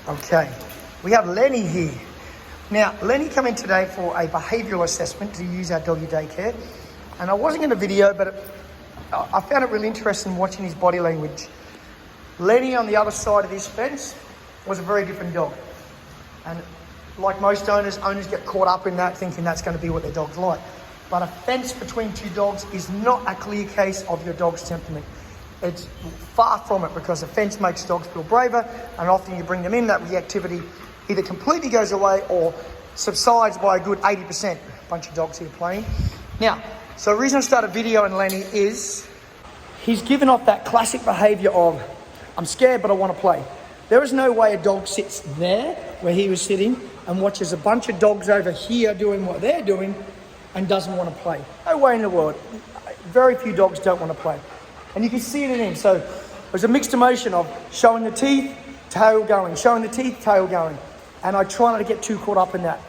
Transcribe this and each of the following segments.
Okay, we have Lenny here. Now, Lenny came in today for a behavioural assessment to use our doggy daycare. And I wasn't going to video, but I found it really interesting watching his body language. Lenny on the other side of this fence was a very different dog. And like most owners get caught up in that, thinking that's going to be what their dog's like. But a fence between two dogs is not a clear case of your dog's temperament. It's far from it, because a fence makes dogs feel braver, and often you bring them in, that reactivity either completely goes away or subsides by a good 80%. A bunch of dogs here playing. Now, so the reason I started videoing Lenny is he's given off that classic behaviour of, I'm scared but I want to play. There is no way a dog sits there where he was sitting and watches a bunch of dogs over here doing what they're doing and doesn't want to play. No way in the world. Very few dogs don't want to play. And you can see it in him. So there's a mixed emotion of showing the teeth, tail going, showing the teeth, tail going. And I try not to get too caught up in that.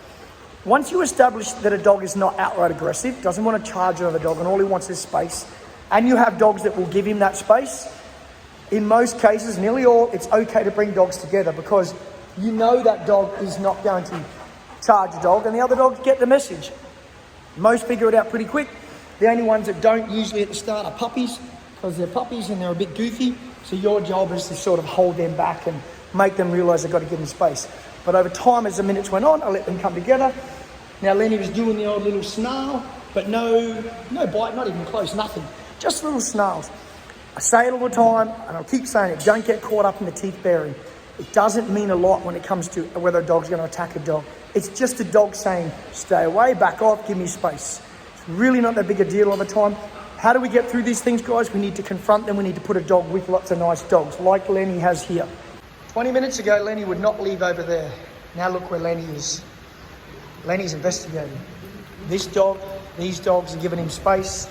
Once you establish that a dog is not outright aggressive, doesn't want to charge another dog, and all he wants is space, and you have dogs that will give him that space, in most cases, nearly all, it's okay to bring dogs together, because you know that dog is not going to charge a dog, and the other dogs get the message. Most figure it out pretty quick. The only ones that don't usually at the start are puppies, because they're puppies and they're a bit goofy. So your job is to sort of hold them back and make them realise they've got to give them space. But over time, as the minutes went on, I let them come together. Now Lenny was doing the old little snarl, but no bite, not even close, nothing. Just little snarls. I say it all the time, and I'll keep saying it, don't get caught up in the teeth baring. It doesn't mean a lot when it comes to whether a dog's going to attack a dog. It's just a dog saying, stay away, back off, give me space. It's really not that big a deal all the time. How do we get through these things, guys? We need to confront them. We need to put a dog with lots of nice dogs, like Lenny has here. 20 minutes ago, Lenny would not leave over there. Now look where Lenny is. Lenny's investigating. This dog, these dogs are giving him space.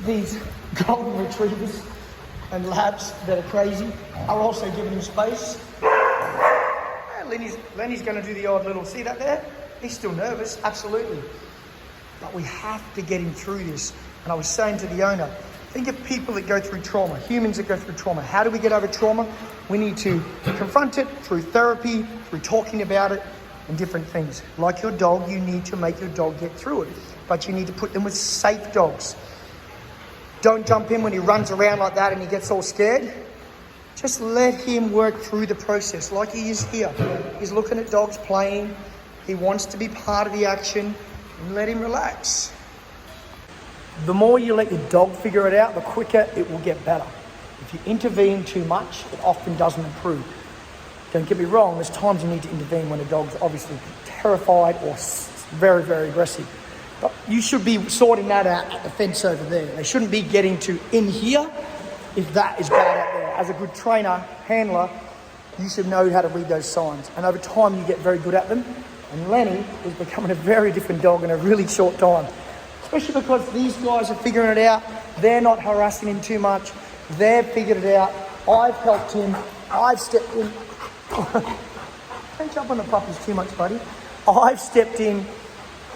These golden retrievers and labs that are crazy are also giving him space. Lenny's going to do the odd little, see that there? He's still nervous, absolutely. But we have to get him through this. And I was saying to the owner, think of people that go through trauma, humans that go through trauma. How do we get over trauma? We need to confront it through therapy, through talking about it, and different things. Like your dog, you need to make your dog get through it. But you need to put them with safe dogs. Don't jump in when he runs around like that and he gets all scared. Just let him work through the process like he is here. He's looking at dogs playing. He wants to be part of the action, and let him relax. The more you let your dog figure it out, the quicker it will get better. If you intervene too much, it often doesn't improve. Don't get me wrong, there's times you need to intervene when a dog's obviously terrified or very, very aggressive. But you should be sorting that out at the fence over there. They shouldn't be getting to in here if that is bad out there. As a good trainer, handler, you should know how to read those signs. And over time, you get very good at them. And Lenny is becoming a very different dog in a really short time. Especially because these guys are figuring it out. They're not harassing him too much. They've figured it out. I've helped him. I've stepped in. Don't jump on the puppies too much, buddy. I've stepped in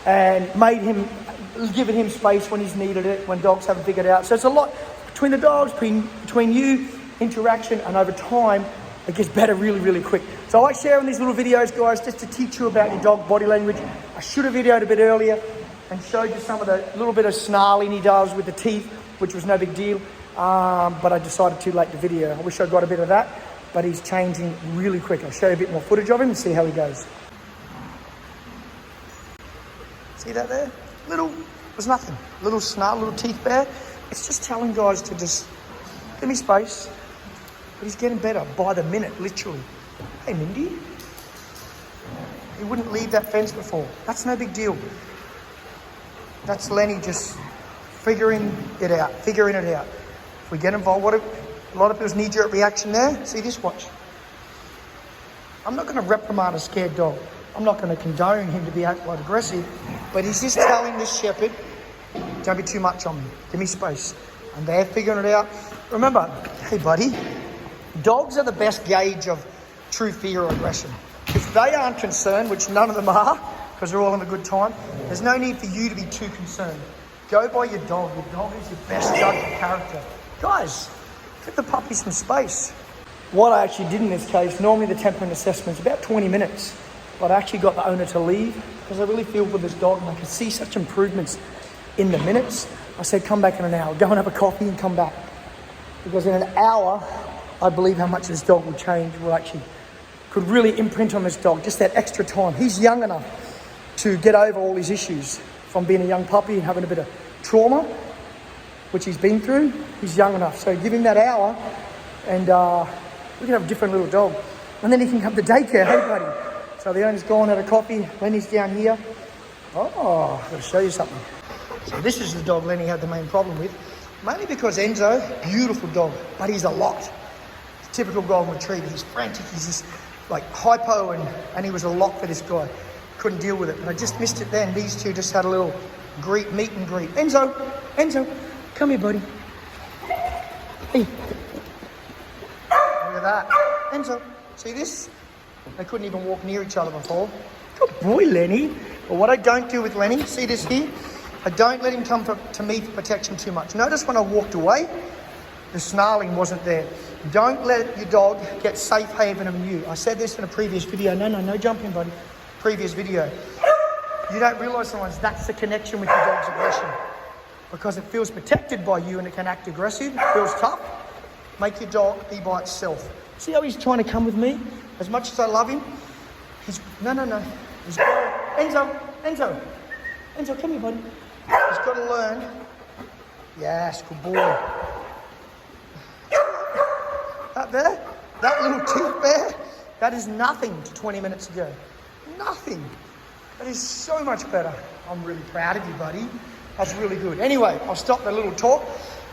and made him, given him space when he's needed it, when dogs haven't figured it out. So it's a lot between the dogs, between you, interaction, and over time, it gets better really, really quick. So I like sharing these little videos, guys, just to teach you about your dog body language. I should have videoed a bit earlier and showed you some of the little bit of snarling he does with the teeth, which was no big deal. But I decided too late to video. I wish I got a bit of that, but he's changing really quick. I'll show you a bit more footage of him and see how he goes. See that there? There's nothing. Little snarl, little teeth bare. It's just telling guys to just give me space. But he's getting better by the minute, literally. Hey, Mindy. He wouldn't leave that fence before. That's no big deal. That's Lenny just figuring it out. If we get involved, a lot of people's knee-jerk reaction there. See this, watch. I'm not going to reprimand a scared dog. I'm not going to condone him to be outright aggressive, but he's just telling this shepherd, don't be too much on me. Give me space. And they're figuring it out. Remember, hey, buddy, dogs are the best gauge of true fear or aggression. If they aren't concerned, which none of them are, because they're all having a good time, there's no need for you to be too concerned. Go by your dog. Your dog is your best judge of character. Guys, give the puppy some space. what I actually did in this case, normally the temperament assessment is about 20 minutes, but I actually got the owner to leave because I really feel for this dog and I could see such improvements in the minutes. I said, come back in an hour, go and have a coffee and come back. Because in an hour, I believe how much this dog will change, could really imprint on this dog, just that extra time. He's young enough to get over all his issues from being a young puppy and having a bit of trauma, which he's been through. He's young enough. So give him that hour and we can have a different little dog. And then he can have the daycare, hey buddy. So the owner's gone, had a coffee, Lenny's down here. Oh, I've got to show you something. So this is the dog Lenny had the main problem with. Mainly because Enzo, beautiful dog, but he's a lot. Typical golden retriever, he's frantic, he's just like hypo and he was a lot for this guy. Couldn't deal with it, but I just missed it then. These two just had a little meet and greet. Enzo, come here buddy. Hey. Look at that. Enzo, see this? They couldn't even walk near each other before. Good boy, Lenny. But what I don't do with Lenny, see this here? I don't let him come to me for protection too much. Notice when I walked away, the snarling wasn't there. Don't let your dog get safe haven of you. I said this in a previous video. No jumping, buddy. Previous video. You don't realise sometimes that's the connection with your dog's aggression. Because it feels protected by you and it can act aggressive, feels tough. Make your dog be by itself. See how he's trying to come with me? As much as I love him, he's... No. He's got to... Enzo, come here, buddy. He's got to learn. Yes, good boy. That there, that little teeth there, that is nothing to 20 minutes ago. Nothing. That is so much better. I'm really proud of you, buddy. That's really good. Anyway, I'll stop the little talk.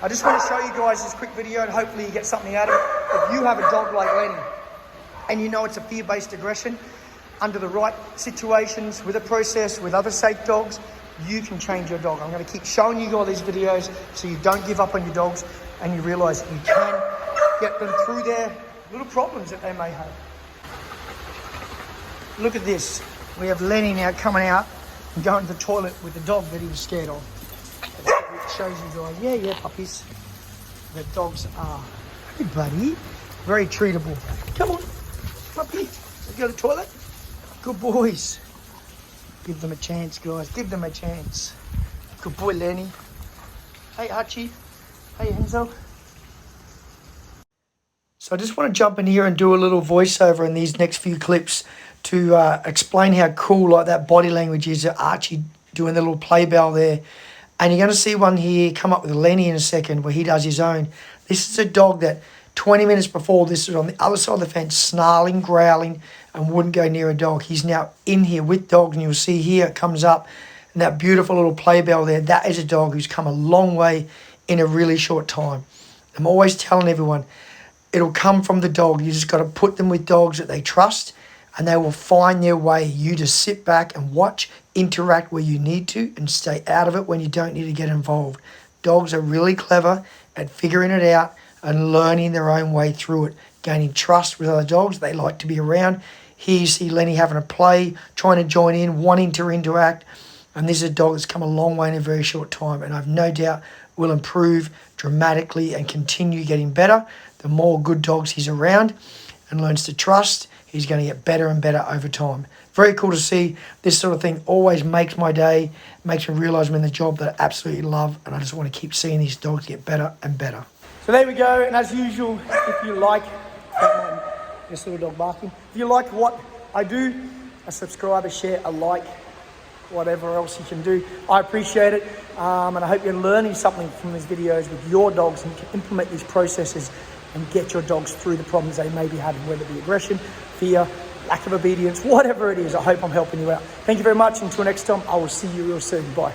I just want to show you guys this quick video and hopefully you get something out of it. If you have a dog like Lenny and you know it's a fear-based aggression, under the right situations, with a process, with other safe dogs, you can change your dog. I'm going to keep showing you all these videos so you don't give up on your dogs and you realise you can get them through their little problems that they may have. Look at this. We have Lenny now coming out and going to the toilet with the dog that he was scared of. It shows you guys, yeah, puppies. The dogs are, hey buddy, very treatable. Come on, puppy, let's go to the toilet. Good boys. Give them a chance, guys. Give them a chance. Good boy, Lenny. Hey, Archie. Hey, Enzo. So I just want to jump in here and do a little voiceover in these next few clips to explain how cool like that body language is. Archie doing the little play bell there. And you're going to see one here come up with Lenny in a second where he does his own. This is a dog that 20 minutes before this was on the other side of the fence, snarling, growling, and wouldn't go near a dog. He's now in here with dogs, and you'll see here it comes up, and that beautiful little play bell there, that is a dog who's come a long way in a really short time. I'm always telling everyone, it'll come from the dog. You just got to put them with dogs that they trust, and they will find their way. You just sit back and watch, interact where you need to, and stay out of it when you don't need to get involved. Dogs are really clever at figuring it out and learning their own way through it, gaining trust with other dogs they like to be around. Here you see Lenny having a play, trying to join in, wanting to interact, and this is a dog that's come a long way in a very short time, and I've no doubt will improve dramatically and continue getting better. The more good dogs he's around and learns to trust, he's going to get better and better over time. Very cool to see. This sort of thing always makes my day, makes me realise I'm in the job that I absolutely love, and I just want to keep seeing these dogs get better and better. So there we go, and as usual, if you like this little dog barking, if you like what I do, a subscribe, a share, a like, whatever else you can do, I appreciate it, and I hope you're learning something from these videos with your dogs and you can implement these processes and get your dogs through the problems they may be having, whether it be aggression, fear, lack of obedience, whatever it is. I hope I'm helping you out. Thank you very much. Until next time, I will see you real soon. Bye.